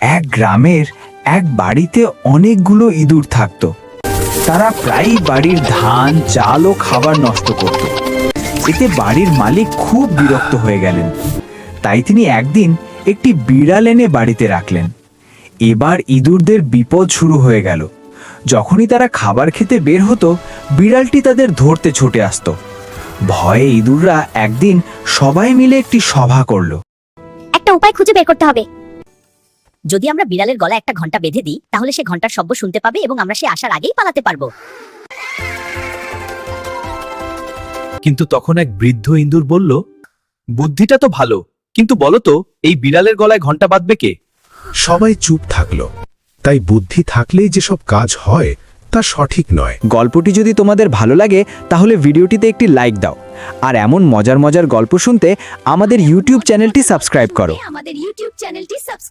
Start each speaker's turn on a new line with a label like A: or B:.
A: এক গ্রামের এক বাড়িতে অনেকগুলো ইঁদুর থাকত। তারা প্রায়ই বাড়ির ধান, চাল ও খাবার নষ্ট করত। এতে বাড়ির মালিক খুব বিরক্ত হয়ে গেলেন। তাই তিনি একদিন একটি বিড়াল এনে বাড়িতে রাখলেন। এবার ইঁদুরদের বিপদ শুরু হয়ে গেল। যখনই তারা খাবার খেতে বের হতো, বিড়ালটি তাদের ধরতে ছুটে আসতো। ভয়ে ইঁদুররা একদিন সবাই মিলে একটি সভা করলো।
B: একটা উপায় খুঁজে বের করতে হবে। যদি আমরা বিড়ালের গলায় একটা ঘন্টা বেঁধে দিই, তাহলে সে ঘন্টার শব্দ শুনতে পাবে এবং আমরা সে আসার আগেই পালাতে পারবো।
C: কিন্তু তখন এক বৃদ্ধ ইঁদুর বলল, বুদ্ধিটা তো ভালো, কিন্তু বলো তো এই বিড়ালের গলায় ঘন্টা বাঁধবে কে?
D: সবাই চুপ থাকলো। তাই বুদ্ধি থাকলেই যেসব কাজ হয় তা সঠিক নয়।
A: গল্পটি যদি তোমাদের ভালো লাগে তাহলে ভিডিওটিতে একটি লাইক দাও, আর এমন মজার মজার গল্প শুনতে আমাদের ইউটিউব চ্যানেলটি সাবস্ক্রাইব করো।
B: আমাদের ইউটিউব চ্যানেলটি